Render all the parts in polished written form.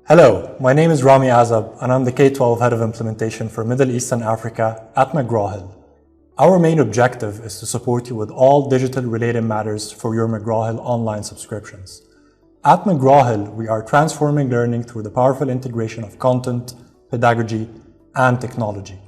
Hello, my name is Rami Azab, and I'm the K-12 Head of Implementation for Middle East and Africa at McGraw Hill. Our main objective is to support you with all digital-related matters for your McGraw Hill online subscriptions. At McGraw Hill, we are transforming learning through the powerful integration of content, pedagogy, and technology.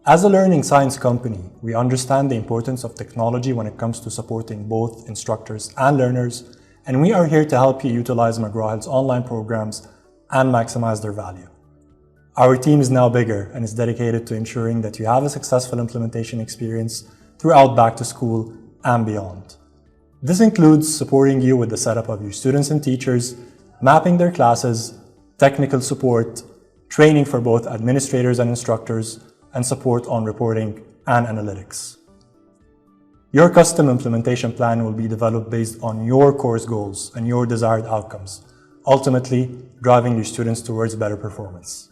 As a learning science company, we understand the importance of technology when it comes to supporting both instructors and learners, and we are here to help you utilize McGraw Hill's online programs and maximize their value. Our team is now bigger and is dedicated to ensuring that you have a successful implementation experience throughout back to school and beyond. This includes supporting you with the setup of your students and teachers, mapping their classes, technical support, training for both administrators and instructors, and support on reporting and analytics. Your custom implementation plan will be developed based on your course goals and your desired outcomes, ultimately driving your students towards better performance.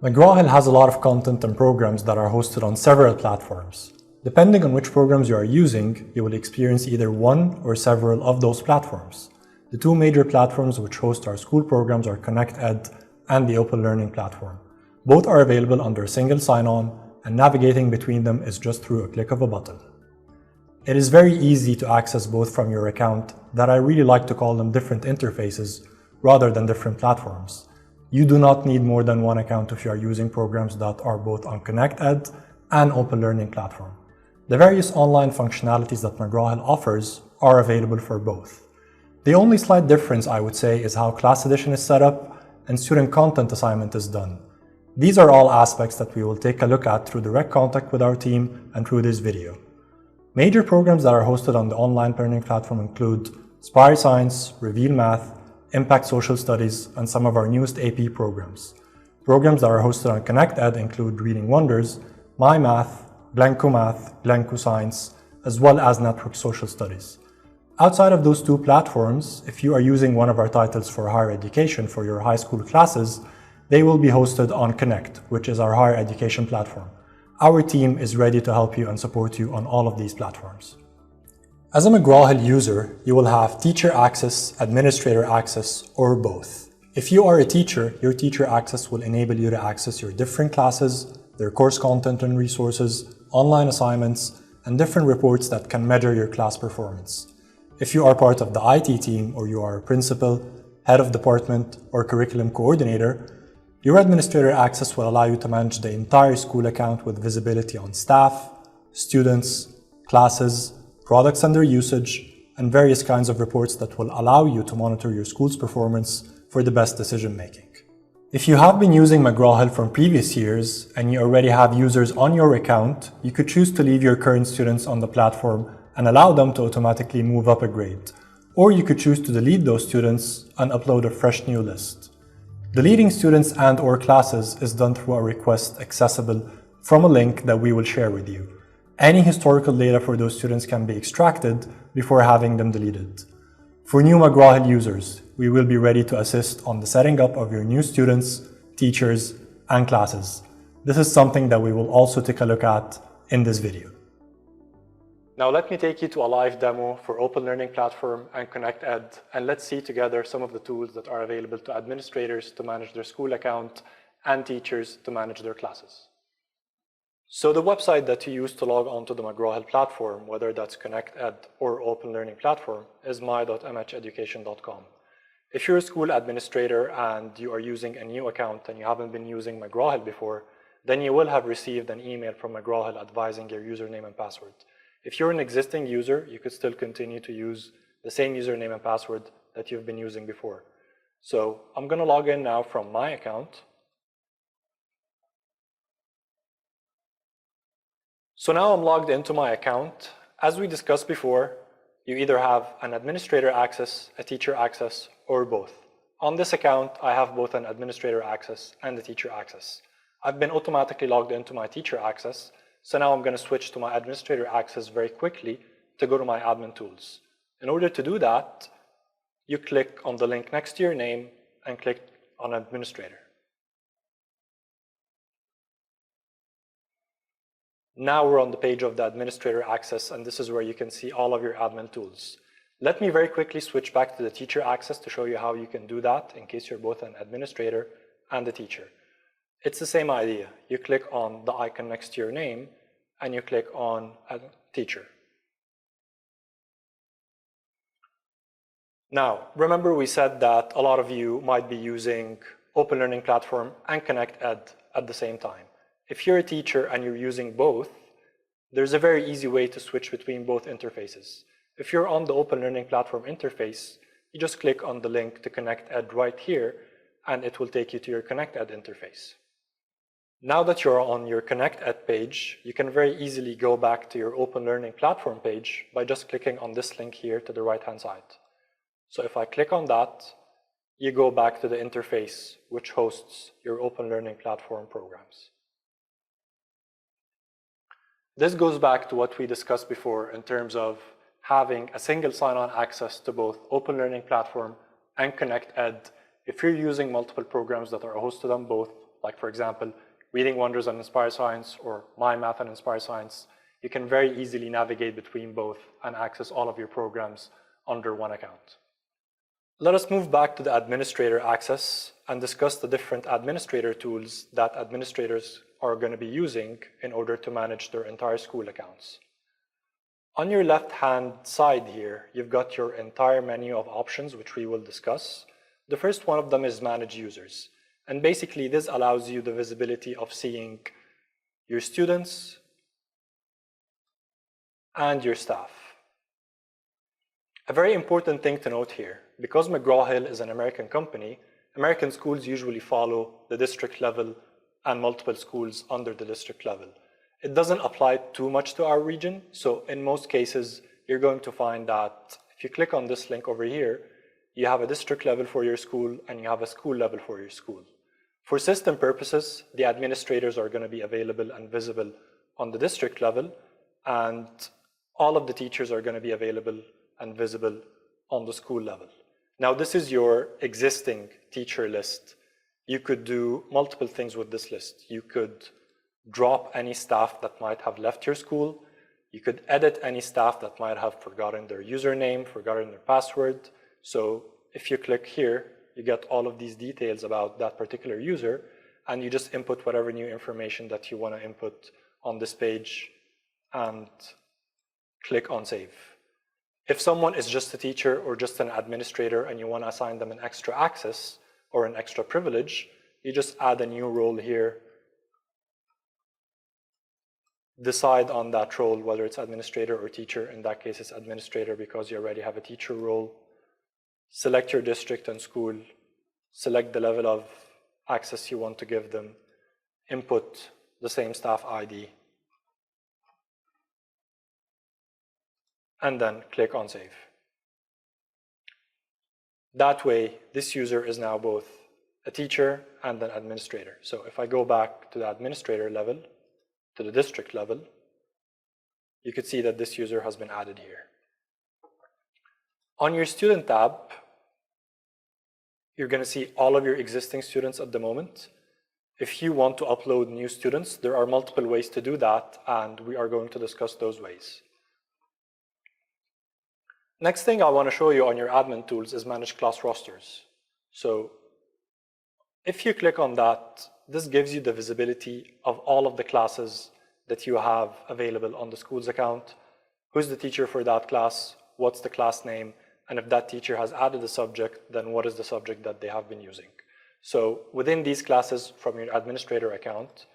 McGraw Hill has a lot of content and programs that are hosted on several platforms. Depending on which programs you are using, you will experience either one or several of those platforms. The two major platforms which host our school programs are ConnectEd and the Open Learning platform. Both are available under a single sign-on, and navigating between them is just through a click of a button. It is very easy to access both from your account, that I really like to call them different interfaces rather than different platforms. You do not need more than one account if you are using programs that are both on ConnectEd and Open Learning platform. The various online functionalities that McGraw Hill offers are available for both. The only slight difference, I would say, is how class edition is set up and student content assignment is done. These are all aspects that we will take a look at through direct contact with our team and through this video. Major programs that are hosted on the online learning platform include Spire Science, Reveal Math, Impact Social Studies, and some of our newest AP programs. Programs that are hosted on ConnectEd include Reading Wonders, My Math, Glencoe Math, Glencoe Science, as well as Network Social Studies. Outside of those two platforms, if you are using one of our titles for higher education for your high school classes, they will be hosted on Connect, which is our higher education platform. Our team is ready to help you and support you on all of these platforms. As a McGraw Hill user, you will have teacher access, administrator access, or both. If you are a teacher, your teacher access will enable you to access your different classes, their course content and resources, online assignments, and different reports that can measure your class performance. If you are part of the IT team, or you are a principal, head of department, or curriculum coordinator, your administrator access will allow you to manage the entire school account with visibility on staff, students, classes, products and their usage, and various kinds of reports that will allow you to monitor your school's performance for the best decision making. If you have been using McGraw Hill from previous years and you already have users on your account, you could choose to leave your current students on the platform and allow them to automatically move up a grade. Or you could choose to delete those students and upload a fresh new list. Deleting students and/or classes is done through a request accessible from a link that we will share with you. Any historical data for those students can be extracted before having them deleted. For new McGraw Hill users, we will be ready to assist on the setting up of your new students, teachers, and classes. This is something that we will also take a look at in this video. Now let me take you to a live demo for Open Learning Platform and ConnectEd, and let's see together some of the tools that are available to administrators to manage their school account and teachers to manage their classes. So the website that you use to log on to the McGraw Hill platform, whether that's ConnectEd or Open Learning Platform, is my.mheducation.com. If you're a school administrator and you are using a new account and you haven't been using McGraw Hill before, then you will have received an email from McGraw Hill advising your username and password. If you're an existing user, you could still continue to use the same username and password that you've been using before. So I'm going to log in now from my account. So now I'm logged into my account. As we discussed before, you either have an administrator access, a teacher access, or both. On this account, I have both an administrator access and a teacher access. I've been automatically logged into my teacher access. So now I'm going to switch to my administrator access very quickly to go to my admin tools. In order to do that, you click on the link next to your name and click on administrator. Now we're on the page of the administrator access, and this is where you can see all of your admin tools. Let me very quickly switch back to the teacher access to show you how you can do that in case you're both an administrator and a teacher. It's the same idea. You click on the icon next to your name and you click on a teacher. Now, remember we said that a lot of you might be using Open Learning Platform and ConnectEd at the same time. If you're a teacher and you're using both, there's a very easy way to switch between both interfaces. If you're on the Open Learning Platform interface, you just click on the link to ConnectEd right here, and it will take you to your ConnectEd interface. Now that you're on your ConnectEd page, you can very easily go back to your Open Learning Platform page by just clicking on this link here to the right-hand side. So if I click on that, you go back to the interface which hosts your Open Learning Platform programs. This goes back to what we discussed before in terms of having a single sign-on access to both Open Learning Platform and ConnectEd if you're using multiple programs that are hosted on both, like for example, Reading Wonders and Inspire Science or My Math and Inspire Science. You can very easily navigate between both and access all of your programs under one account. Let us move back to the administrator access and discuss the different administrator tools that administrators are going to be using in order to manage their entire school accounts. On your left-hand side here, you've got your entire menu of options, which we will discuss. The first one of them is Manage Users. And basically, this allows you the visibility of seeing your students and your staff. A very important thing to note here, because McGraw Hill is an American company, American schools usually follow the district level and multiple schools under the district level. It doesn't apply too much to our region, so in most cases, you're going to find that if you click on this link over here, you have a district level for your school and you have a school level for your school. For system purposes, the administrators are going to be available and visible on the district level, and all of the teachers are going to be available and visible on the school level. Now, this is your existing teacher list. You could do multiple things with this list. You could drop any staff that might have left your school. You could edit any staff that might have forgotten their username, forgotten their password. So if you click here, you get all of these details about that particular user, and you just input whatever new information that you want to input on this page and click on Save. If someone is just a teacher or just an administrator and you want to assign them an extra access or an extra privilege, you just add a new role here, decide on that role, whether it's administrator or teacher. In that case, it's administrator because you already have a teacher role. Select your district and school, select the level of access you want to give them, input the same staff ID, and then click on Save. That way, this user is now both a teacher and an administrator. So if I go back to the administrator level, to the district level, you could see that this user has been added here. On your student tab, you're going to see all of your existing students at the moment. If you want to upload new students, there are multiple ways to do that, and we are going to discuss those ways. Next thing I want to show you on your admin tools is Manage Class Rosters. So if you click on that, this gives you the visibility of all of the classes that you have available on the school's account, who's the teacher for that class, what's the class name, and if that teacher has added a subject, then what is the subject that they have been using. So within these classes from your administrator account,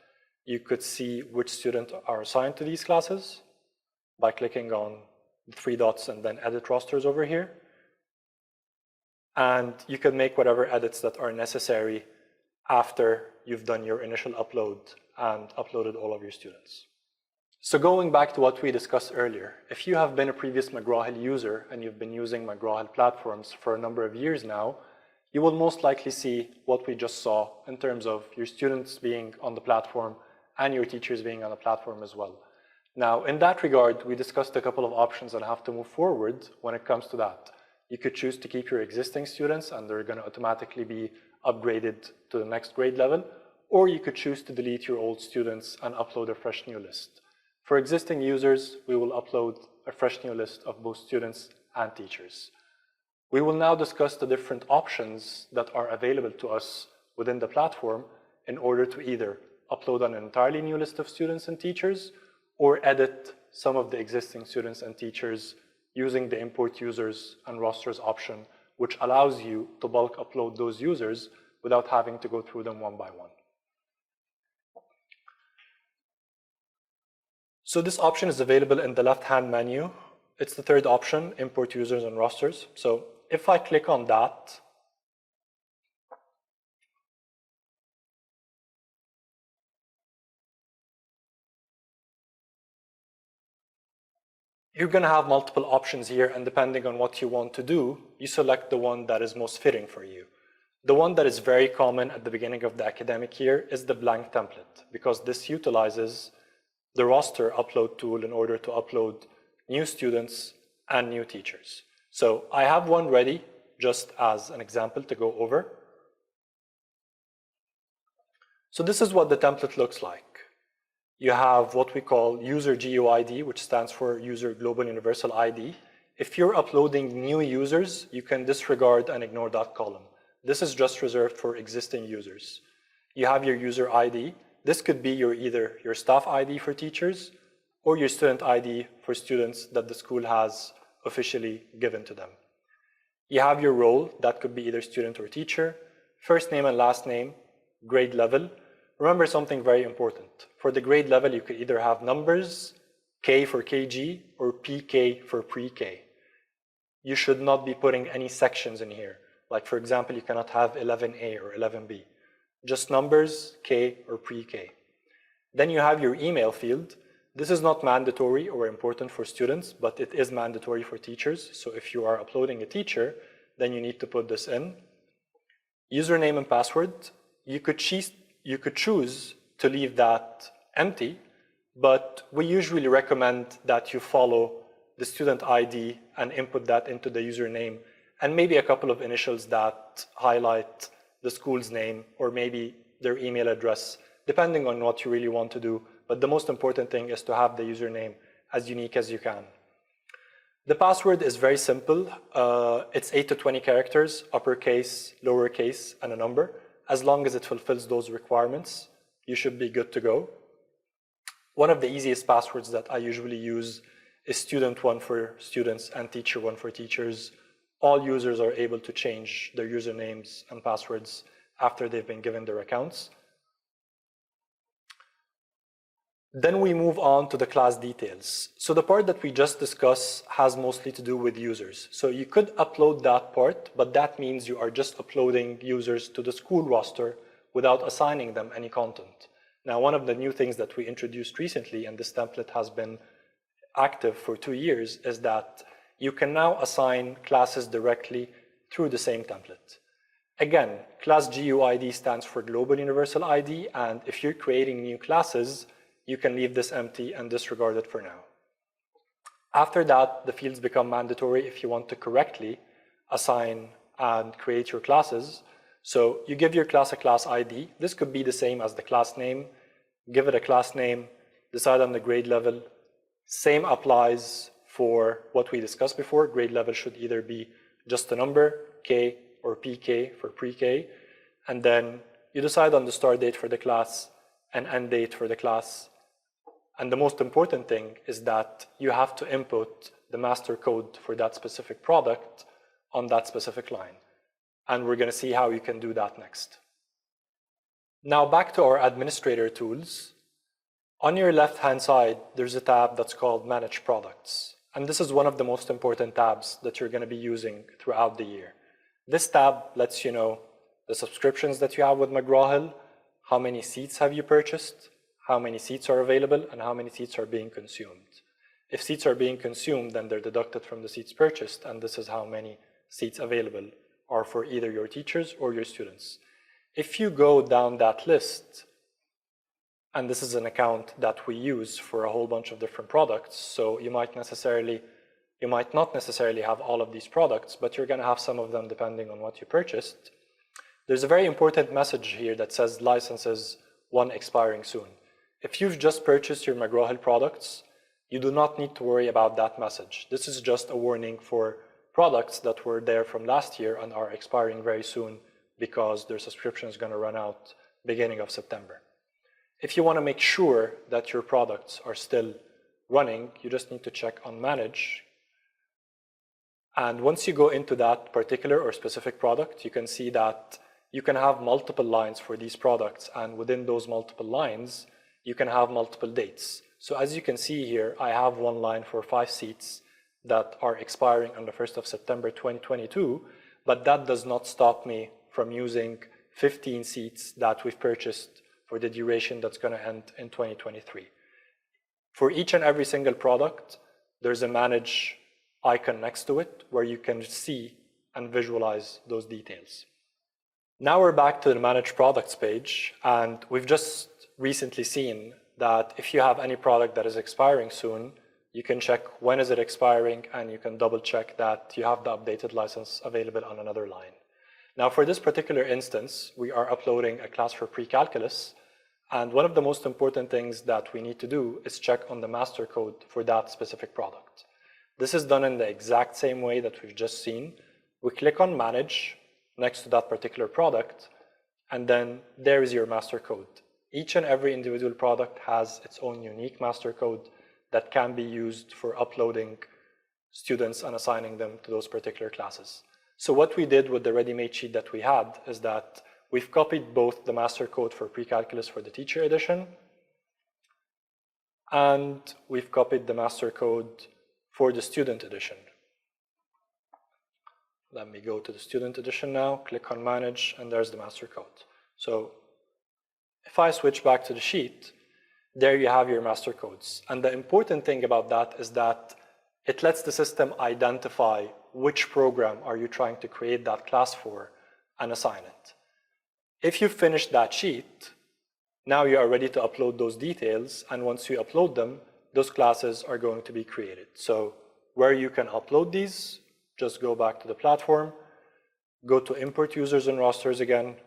you could see which students are assigned to these classes by clicking on the three dots and then edit rosters over here. And you can make whatever edits that are necessary after you've done your initial upload and uploaded all of your students. So going back to what we discussed earlier, if you have been a previous McGraw Hill user and you've been using McGraw Hill platforms for a number of years now, you will most likely see what we just saw in terms of your students being on the platform and your teachers being on the platform as well. Now, in that regard, we discussed a couple of options on how to move forward when it comes to that. You could choose to keep your existing students and they're going to automatically be upgraded to the next grade level, or you could choose to delete your old students and upload a fresh new list. For existing users, we will upload a fresh new list of both students and teachers. We will now discuss the different options that are available to us within the platform in order to either upload an entirely new list of students and teachers or edit some of the existing students and teachers using the import users and rosters option, which allows you to bulk upload those users without having to go through them one by one. So this option is available in the left-hand menu. It's the third option, import users and rosters. So if I click on that, you're going to have multiple options here, and depending on what you want to do, you select the one that is most fitting for you. The one that is very common at the beginning of the academic year is the blank template, because this utilizes the roster upload tool in order to upload new students and new teachers. So I have one ready just as an example to go over. So this is what the template looks like. You have what we call user GUID, which stands for user global universal ID. If you're uploading new users, you can disregard and ignore that column. This is just reserved for existing users. You have your user ID. This could be either your staff ID for teachers or your student ID for students that the school has officially given to them. You have your role, that could be either student or teacher, first name and last name, grade level. Remember something very important. For the grade level, you could either have numbers, K for KG, or PK for pre-K. You should not be putting any sections in here. Like for example, you cannot have 11A or 11B. Just numbers, K or pre-K. Then you have your email field. This is not mandatory or important for students, but it is mandatory for teachers. So if you are uploading a teacher, then you need to put this in. Username and password. You could choose to leave that empty, but we usually recommend that you follow the student ID and input that into the username, and maybe a couple of initials that highlight the school's name or maybe their email address, depending on what you really want to do. But the most important thing is to have the username as unique as you can. The password is very simple. It's 8 to 20 characters, uppercase, lowercase, and a number. As long as it fulfills those requirements, you should be good to go. One of the easiest passwords that I usually use is student1 for students and teacher1 for teachers. All users are able to change their usernames and passwords after they've been given their accounts. Then we move on to the class details. So the part that we just discussed has mostly to do with users. So you could upload that part, but that means you are just uploading users to the school roster without assigning them any content. Now, one of the new things that we introduced recently, and this template has been active for 2 years, is that you can now assign classes directly through the same template. Again, class GUID stands for Global Universal ID, and if you're creating new classes, you can leave this empty and disregard it for now. After that, the fields become mandatory if you want to correctly assign and create your classes. So you give your class a class ID. This could be the same as the class name. Give it a class name, decide on the grade level. Same applies for what we discussed before. Grade level should either be just a number, K or PK for pre-K. And then you decide on the start date for the class and end date for the class. And the most important thing is that you have to input the master code for that specific product on that specific line. And we're going to see how you can do that next. Now back to our administrator tools. On your left-hand side, there's a tab that's called Manage Products. And this is one of the most important tabs that you're going to be using throughout the year. This tab lets you know the subscriptions that you have with McGraw Hill, how many seats have you purchased, how many seats are available, and how many seats are being consumed. If seats are being consumed, then they're deducted from the seats purchased, and this is how many seats available are for either your teachers or your students. If you go down that list, and this is an account that we use for a whole bunch of different products, so you might not necessarily have all of these products, but you're going to have some of them depending on what you purchased. There's a very important message here that says licenses 1 expiring soon. If you've just purchased your McGraw Hill products, you do not need to worry about that message. This is just a warning for products that were there from last year and are expiring very soon because their subscription is going to run out beginning of September. If you want to make sure that your products are still running, you just need to check on Manage. And once you go into that particular or specific product, you can see that you can have multiple lines for these products, and within those multiple lines, you can have multiple dates. So as you can see here, I have one line for 5 seats that are expiring on the 1st of September 2022, but that does not stop me from using 15 seats that we've purchased for the duration that's going to end in 2023. For each and every single product, there's a Manage icon next to it where you can see and visualize those details. Now we're back to the Manage Products page, and we've just recently seen that if you have any product that is expiring soon, you can check when is it expiring, and you can double check that you have the updated license available on another line. Now for this particular instance, we are uploading a class for pre-calculus, and one of the most important things that we need to do is check on the master code for that specific product. This is done in the exact same way that we've just seen. We click on Manage next to that particular product, and then there is your master code. Each and every individual product has its own unique master code that can be used for uploading students and assigning them to those particular classes. So what we did with the ready-made sheet that we had is that we've copied both the master code for pre-calculus for the teacher edition, and we've copied the master code for the student edition. Let me go to the student edition now, click on Manage, and there's the master code. So if I switch back to the sheet, there you have your master codes. And the important thing about that is that it lets the system identify which program are you trying to create that class for and assign it. If you've finished that sheet, now you are ready to upload those details, and once you upload them, those classes are going to be created. So where you can upload these, just go back to the platform, go to Import Users and Rosters again,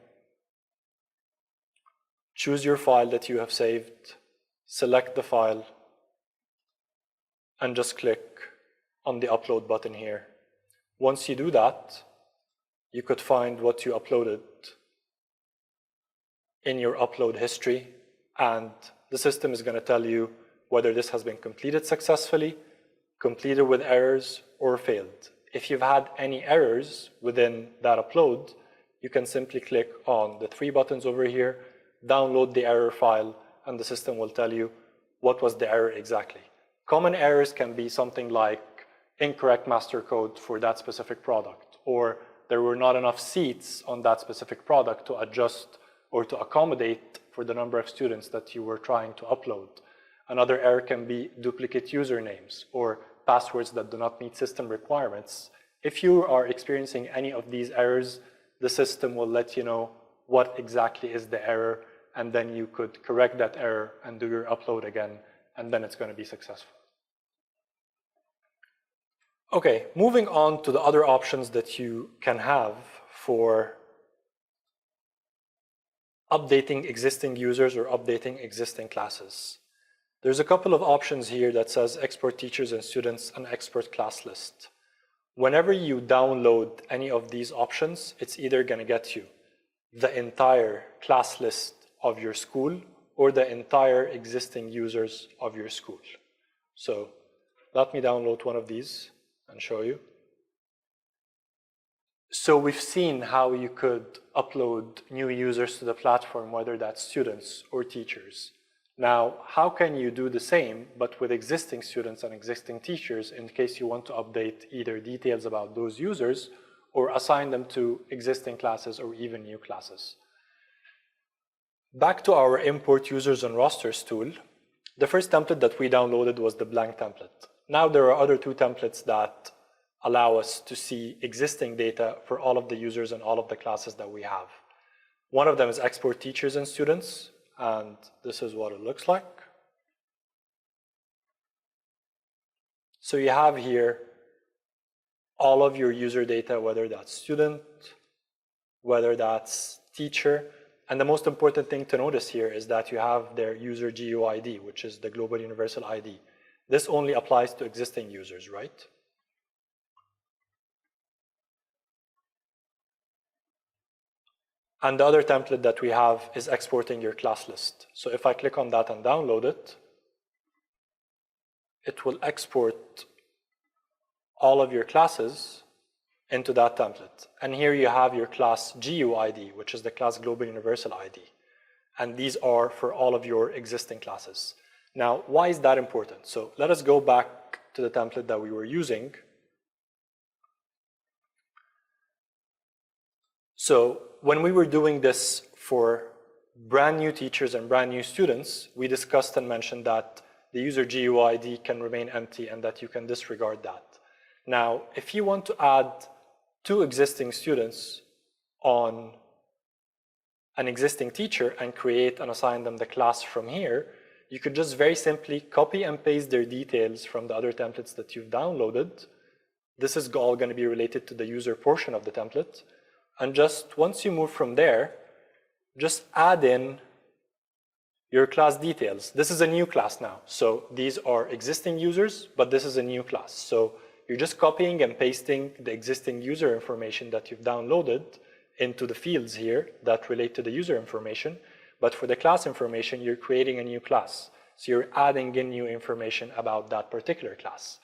choose your file that you have saved, select the file, and just click on the Upload button here. Once you do that, you could find what you uploaded in your upload history, and the system is going to tell you whether this has been completed successfully, completed with errors, or failed. If you've had any errors within that upload, you can simply click on the 3 buttons over here, download the error file, and the system will tell you what was the error exactly. Common errors can be something like incorrect master code for that specific product, or there were not enough seats on that specific product to adjust or to accommodate for the number of students that you were trying to upload. Another error can be duplicate usernames or passwords that do not meet system requirements. If you are experiencing any of these errors, the system will let you know what exactly is the error, and then you could correct that error and do your upload again, and then it's going to be successful. Okay, moving on to the other options that you can have for updating existing users or updating existing classes. There's a couple of options here that says export teachers and students and export class list. Whenever you download any of these options, it's either going to get you the entire class list of your school or the entire existing users of your school. So let me download one of these and show you. So we've seen how you could upload new users to the platform, whether that's students or teachers. Now, how can you do the same, but with existing students and existing teachers in case you want to update either details about those users or assign them to existing classes or even new classes? Back to our Import Users and Rosters tool, the first template that we downloaded was the blank template. Now there are other 2 templates that allow us to see existing data for all of the users and all of the classes that we have. One of them is Export Teachers and Students, and this is what it looks like. So you have here all of your user data, whether that's student, whether that's teacher, and the most important thing to notice here is that you have their user GUID, which is the Global Universal ID. This only applies to existing users, right? And the other template that we have is exporting your class list. So if I click on that and download it, it will export all of your classes into that template. And here you have your class GUID, which is the class Global Universal ID. And these are for all of your existing classes. Now, why is that important? So let us go back to the template that we were using. So when we were doing this for brand new teachers and brand new students, we discussed and mentioned that the user GUID can remain empty and that you can disregard that. Now, if you want to add 2 existing students on an existing teacher and create and assign them the class from here, you could just very simply copy and paste their details from the other templates that you've downloaded. This is all going to be related to the user portion of the template. And just once you move from there, just add in your class details. This is a new class now. So these are existing users, but this is a new class. So you're just copying and pasting the existing user information that you've downloaded into the fields here that relate to the user information. But for the class information, you're creating a new class. So you're adding in new information about that particular class.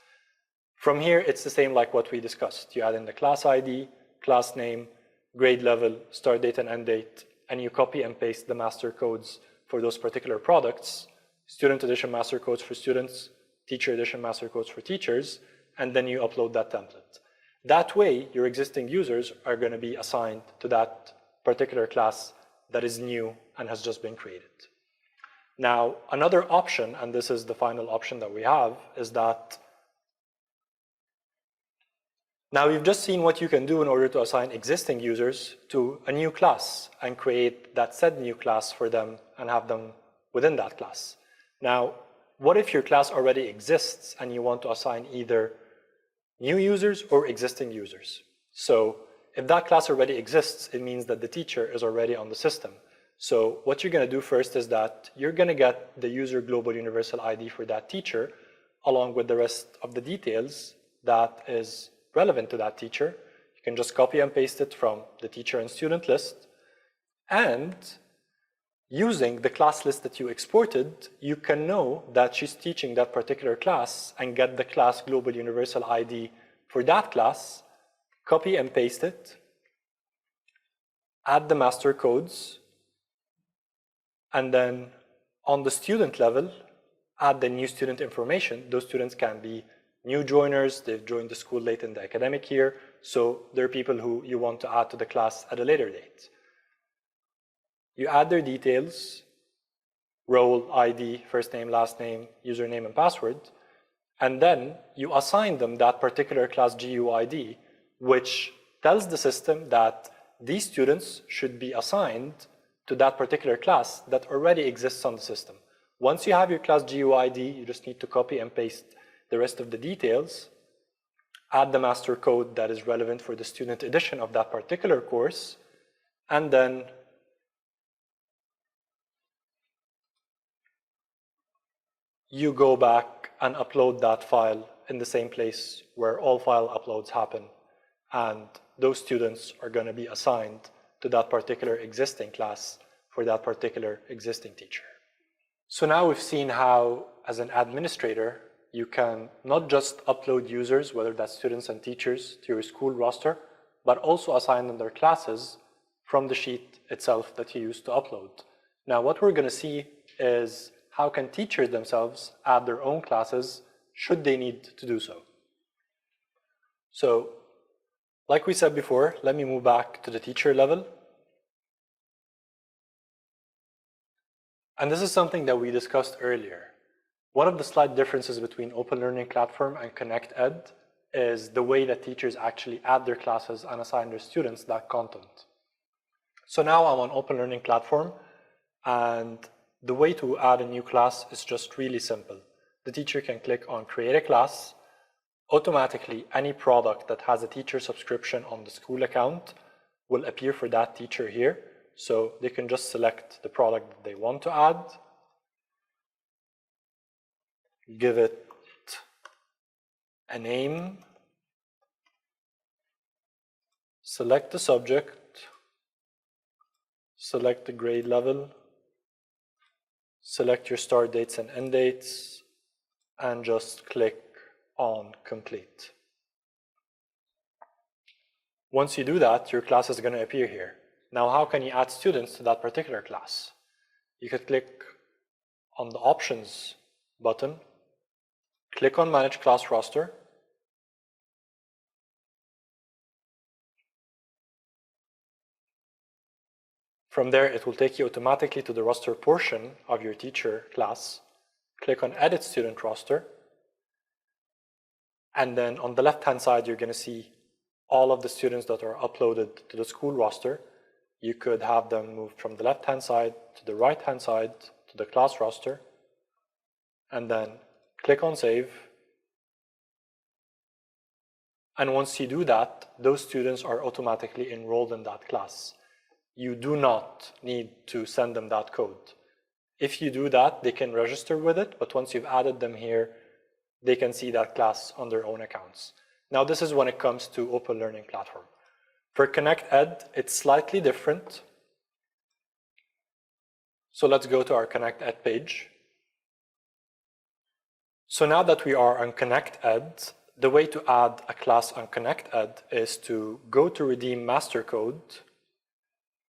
From here, it's the same like what we discussed. You add in the class ID, class name, grade level, start date and end date, and you copy and paste the master codes for those particular products, student edition master codes for students, teacher edition master codes for teachers, and then you upload that template. That way, your existing users are going to be assigned to that particular class that is new and has just been created. Now, another option, and this is the final option that we have, is that now we've just seen what you can do in order to assign existing users to a new class and create that said new class for them and have them within that class. Now, what if your class already exists and you want to assign either new users or existing users? So if that class already exists, it means that the teacher is already on the system. So what you're going to do first is that you're going to get the user global universal ID for that teacher along with the rest of the details that is relevant to that teacher. You can just copy and paste it from the teacher and student list. And using the class list that you exported, you can know that she's teaching that particular class and get the class global universal ID for that class, copy and paste it, add the master codes, and then on the student level, add the new student information. Those students can be new joiners, they've joined the school late in the academic year, so they're people who you want to add to the class at a later date. You add their details, role, ID, first name, last name, username, and password, and then you assign them that particular class GUID, which tells the system that these students should be assigned to that particular class that already exists on the system. Once you have your class GUID, you just need to copy and paste the rest of the details, add the master code that is relevant for the student edition of that particular course, and then you go back and upload that file in the same place where all file uploads happen, and those students are going to be assigned to that particular existing class for that particular existing teacher. So now we've seen how, as an administrator, you can not just upload users, whether that's students and teachers, to your school roster, but also assign them their classes from the sheet itself that you used to upload. Now, what we're going to see is how can teachers themselves add their own classes should they need to do so. So, like we said before, let me move back to the teacher level. And this is something that we discussed earlier. One of the slight differences between Open Learning Platform and ConnectEd is the way that teachers actually add their classes and assign their students that content. So now I'm on Open Learning Platform, and the way to add a new class is just really simple. The teacher can click on Create a Class. Automatically, any product that has a teacher subscription on the school account will appear for that teacher here. So they can just select the product that they want to add, give it a name, select the subject, select the grade level, select your start dates and end dates, and just click on complete. Once you do that, your class is going to appear here. Now, how can you add students to that particular class? You could click on the Options button, click on Manage Class Roster, from there, it will take you automatically to the roster portion of your teacher class. Click on Edit Student Roster, and then on the left-hand side, you're going to see all of the students that are uploaded to the school roster. You could have them move from the left-hand side to the right-hand side to the class roster, and then click on Save. And once you do that, those students are automatically enrolled in that class. You do not need to send them that code. If you do that, they can register with it, but once you've added them here, they can see that class on their own accounts. Now, this is when it comes to Open Learning Platform. For ConnectEd, it's slightly different. So let's go to our ConnectEd page. So now that we are on ConnectEd, the way to add a class on ConnectEd is to go to Redeem Master Code.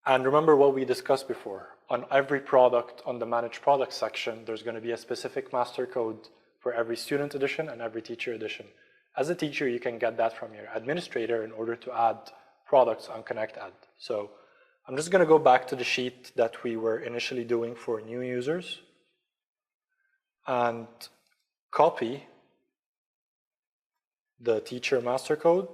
And remember what we discussed before. On every product, on the Manage Products section, there's going to be a specific master code for every student edition and every teacher edition. As a teacher, you can get that from your administrator in order to add products on ConnectEd. So I'm just going to go back to the sheet that we were initially doing for new users and copy the teacher master code,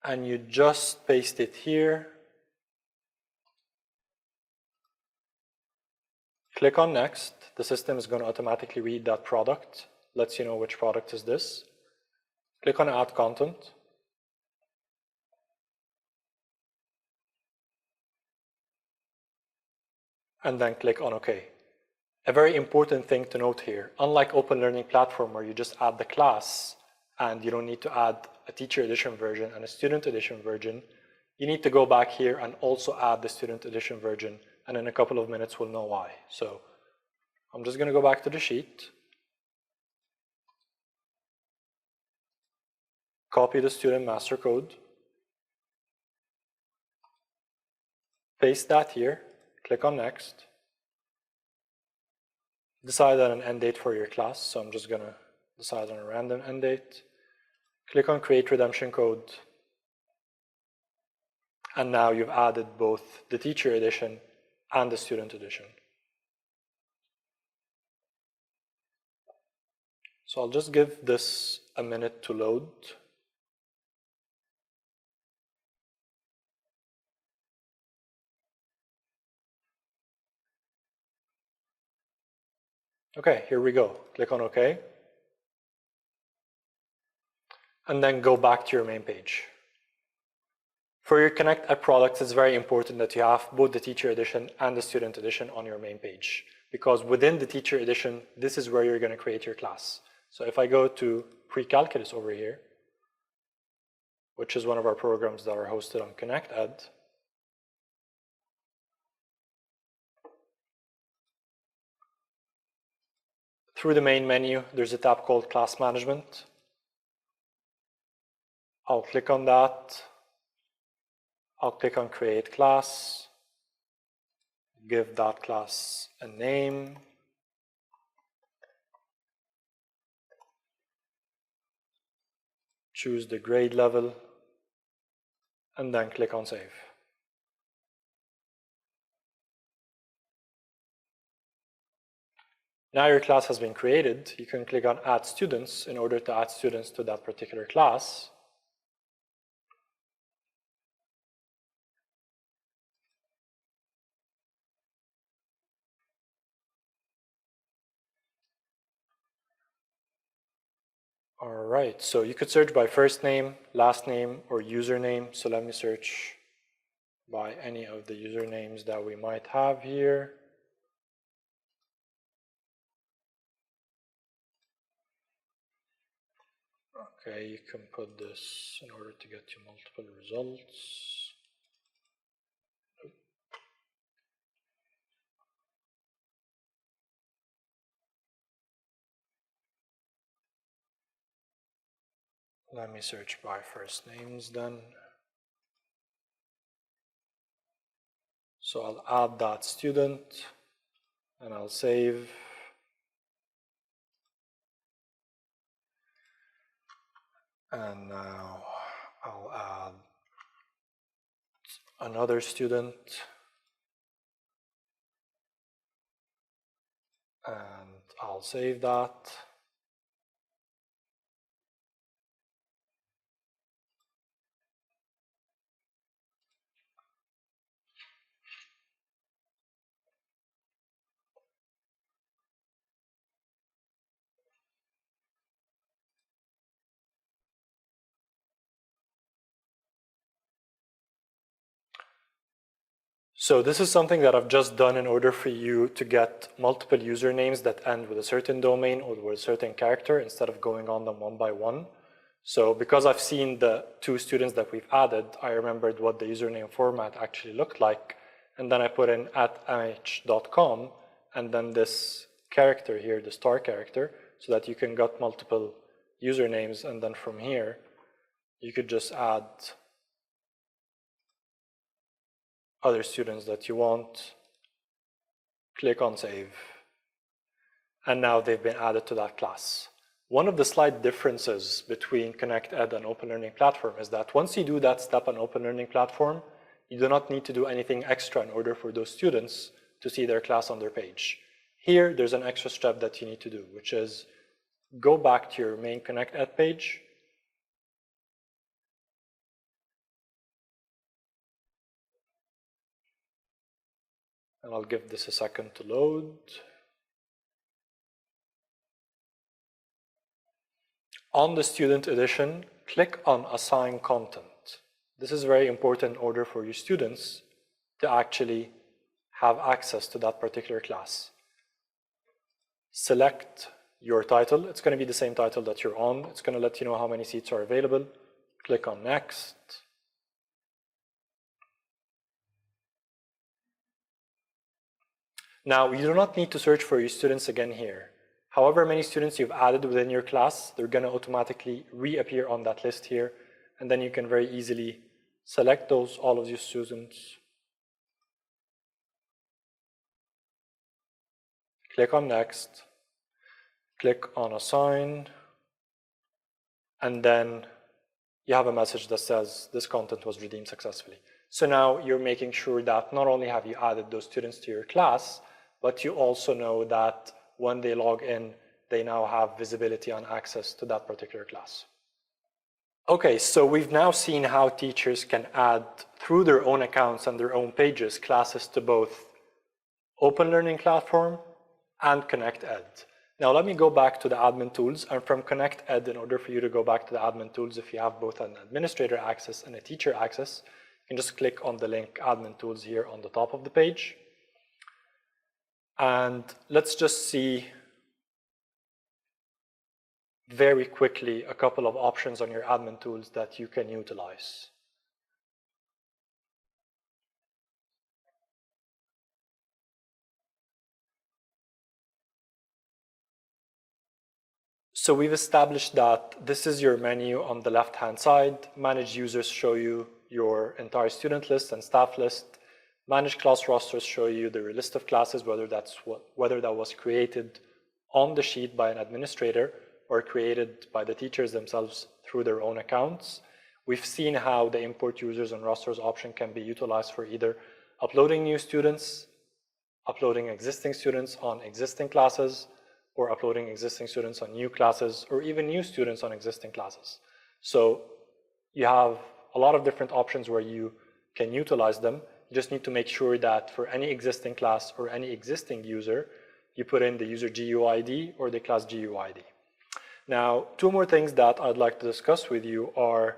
and you just paste it here. Click on Next. The system is going to automatically read that product, lets you know which product is this. Click on Add Content. And then click on OK. A very important thing to note here, unlike Open Learning Platform where you just add the class and you don't need to add a teacher edition version and a student edition version, you need to go back here and also add the student edition version, and in a couple of minutes we'll know why. So I'm just going to go back to the sheet, copy the student master code, paste that here, click on Next, decide on an end date for your class, so I'm just going to decide on a random end date, click on Create Redemption Code, and now you've added both the teacher edition and the student edition. So I'll just give this a minute to load. Okay, here we go. Click on OK. And then go back to your main page. For your ConnectEd products, it's very important that you have both the teacher edition and the student edition on your main page, because within the teacher edition, this is where you're going to create your class. So if I go to Pre-Calculus over here, which is one of our programs that are hosted on ConnectEd, through the main menu, there's a tab called Class Management. I'll click on that. I'll click on Create Class, give that class a name, choose the grade level, and then click on Save. Now your class has been created. You can click on Add Students in order to add students to that particular class. All right, so you could search by first name, last name, or username. So let me search by any of the usernames that we might have here. Okay, you can put this in order to get you multiple results. Let me search by first names then. So I'll add that student and I'll save. And now I'll add another student and I'll save that. So this is something that I've just done in order for you to get multiple usernames that end with a certain domain or with a certain character instead of going on them one by one. So because I've seen the two students that we've added, I remembered what the username format actually looked like. And then I put in @mh.com and then this character here, the star character, so that you can get multiple usernames. And then from here, you could just add other students that you want, click on save, and now they've been added to that class. One of the slight differences between ConnectEd and Open Learning Platform is that once you do that step on Open Learning Platform, you do not need to do anything extra in order for those students to see their class on their page. Here, there's an extra step that you need to do, which is go back to your main ConnectEd page, and I'll give this a second to load. On the student edition, click on assign content. This is very important in order for your students to actually have access to that particular class. Select your title. It's going to be the same title that you're on. It's going to let you know how many seats are available. Click on next. Now, you do not need to search for your students again here. However many students you've added within your class, they're going to automatically reappear on that list here. And then you can very easily select all of your students. Click on next. Click on assign. And then you have a message that says this content was redeemed successfully. So now you're making sure that not only have you added those students to your class, but you also know that when they log in, they now have visibility and access to that particular class. Okay, so we've now seen how teachers can add, through their own accounts and their own pages, classes to both Open Learning Platform and ConnectEd. Now let me go back to the admin tools, and from ConnectEd, in order for you to go back to the admin tools, if you have both an administrator access and a teacher access, you can just click on the link admin tools here on the top of the page. And let's just see very quickly a couple of options on your admin tools that you can utilize. So we've established that this is your menu on the left-hand side. Manage users show you your entire student list and staff list. Manage class rosters show you the list of classes, whether that was created on the sheet by an administrator or created by the teachers themselves through their own accounts. We've seen how the import users and rosters option can be utilized for either uploading new students, uploading existing students on existing classes, or uploading existing students on new classes, or even new students on existing classes. So you have a lot of different options where you can utilize them. You just need to make sure that for any existing class or any existing user, you put in the user GUID or the class GUID. Now, two more things that I'd like to discuss with you are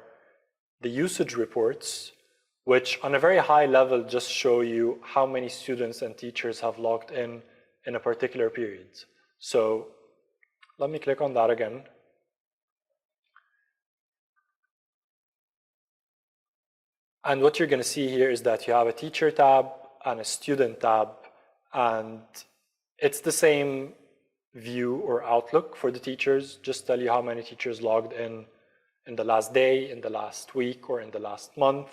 the usage reports, which on a very high level just show you how many students and teachers have logged in a particular period. So let me click on that again. And what you're going to see here is that you have a teacher tab and a student tab, and it's the same view or outlook for the teachers. Just tell you how many teachers logged in the last day, in the last week, or in the last month.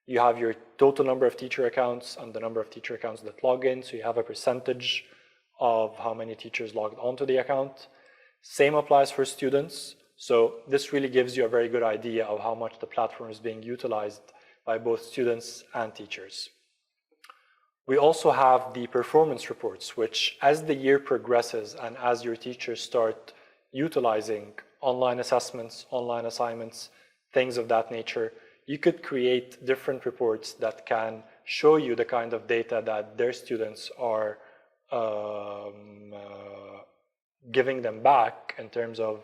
You have your total number of teacher accounts and the number of teacher accounts that log in, so you have a percentage of how many teachers logged onto the account. Same applies for students. So this really gives you a very good idea of how much the platform is being utilized by both students and teachers. We also have the performance reports, which as the year progresses and as your teachers start utilizing online assessments, online assignments, things of that nature, you could create different reports that can show you the kind of data that their students are giving them back in terms of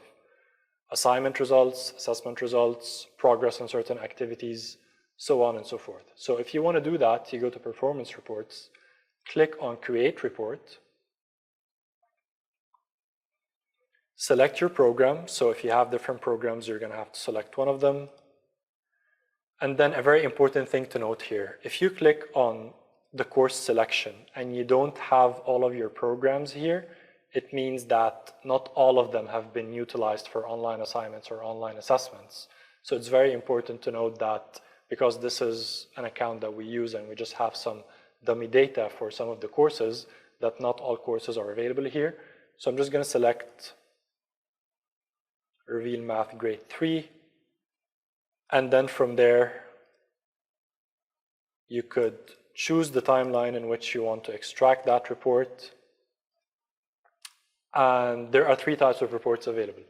assignment results, assessment results, progress on certain activities, so on and so forth. So if you want to do that, you go to Performance Reports, click on Create Report, select your program. So if you have different programs, you're going to have to select one of them. And then a very important thing to note here, if you click on the course selection and you don't have all of your programs here, it means that not all of them have been utilized for online assignments or online assessments. So it's very important to note that because this is an account that we use and we just have some dummy data for some of the courses, that not all courses are available here. So I'm just going to select Reveal Math Grade 3. And then from there, you could choose the timeline in which you want to extract that report. And there are 3 types of reports available.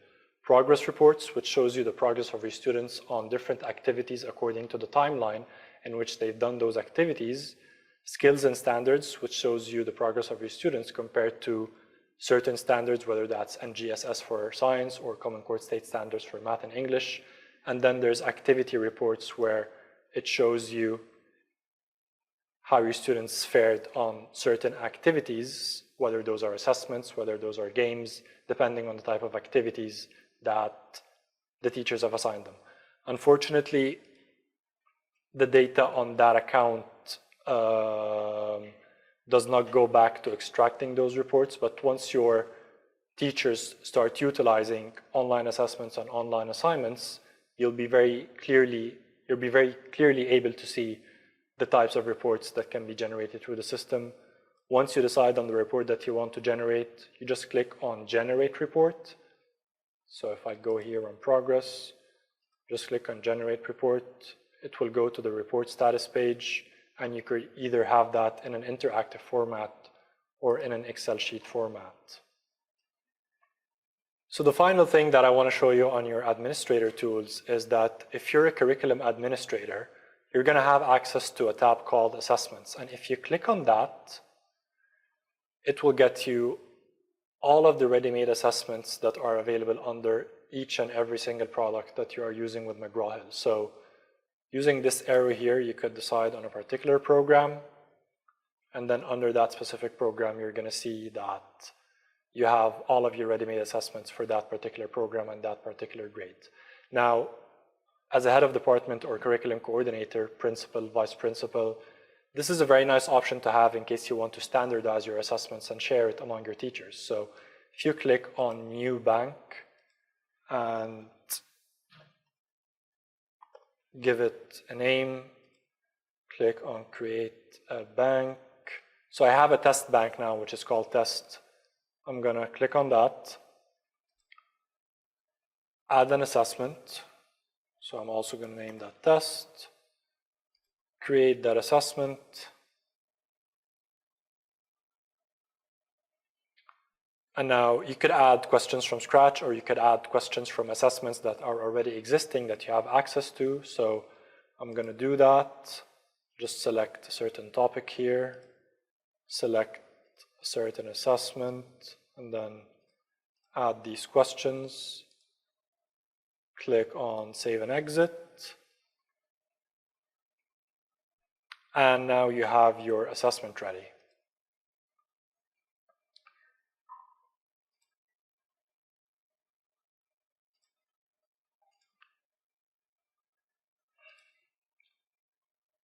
Progress reports, which shows you the progress of your students on different activities according to the timeline in which they've done those activities. Skills and standards, which shows you the progress of your students compared to certain standards, whether that's NGSS for science or Common Core State Standards for math and English. And then there's activity reports where it shows you how your students fared on certain activities, whether those are assessments, whether those are games, depending on the type of activities that the teachers have assigned them. Unfortunately, the data on that account does not go back to extracting those reports, but once your teachers start utilizing online assessments and online assignments, you'll be very clearly able to see the types of reports that can be generated through the system. Once you decide on the report that you want to generate, you just click on Generate Report. So if I go here on Progress, just click on Generate Report, it will go to the report status page, and you could either have that in an interactive format or in an Excel sheet format. So the final thing that I want to show you on your administrator tools is that if you're a curriculum administrator, you're going to have access to a tab called Assessments. And if you click on that, it will get you all of the ready-made assessments that are available under each and every single product that you are using with McGraw Hill. So using this arrow here, you could decide on a particular program, and then under that specific program, you're going to see that you have all of your ready-made assessments for that particular program and that particular grade. Now, as a head of department or curriculum coordinator, principal, vice principal, this is a very nice option to have in case you want to standardize your assessments and share it among your teachers. So if you click on New Bank and give it a name, click on Create a Bank. So I have a test bank now, which is called Test. I'm going to click on that, add an assessment. So I'm also going to name that Test, create that assessment, and now you could add questions from scratch, or you could add questions from assessments that are already existing that you have access to. So I'm going to do that. Just select a certain topic here, select a certain assessment, and then add these questions. Click on Save and Exit. And now you have your assessment ready.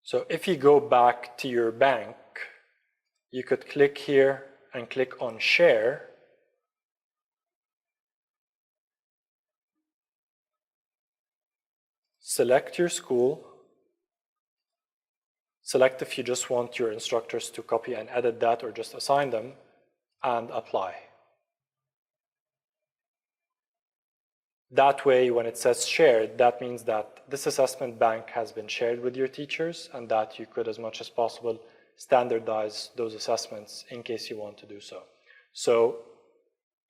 So if you go back to your bank, you could click here and click on Share. Select your school. Select if you just want your instructors to copy and edit that or just assign them, and apply. That way, when it says shared, that means that this assessment bank has been shared with your teachers and that you could, as much as possible, standardize those assessments in case you want to do so. So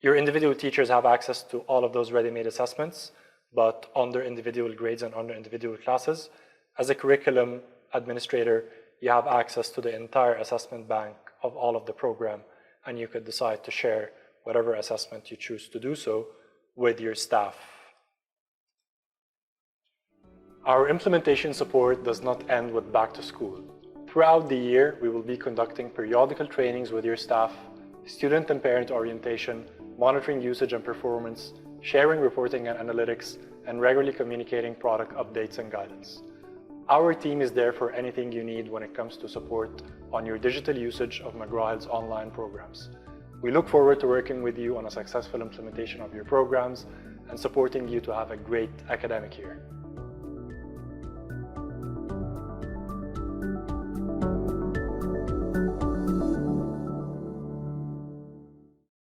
your individual teachers have access to all of those ready-made assessments, but on their individual grades and on their individual classes. As a curriculum administrator, you have access to the entire assessment bank of all of the program, and you could decide to share whatever assessment you choose to do so with your staff. Our implementation support does not end with back to school. Throughout the year, we will be conducting periodical trainings with your staff, student and parent orientation, monitoring usage and performance, sharing reporting and analytics, and regularly communicating product updates and guidance. Our team is there for anything you need when it comes to support on your digital usage of McGraw Hill's online programs. We look forward to working with you on a successful implementation of your programs and supporting you to have a great academic year.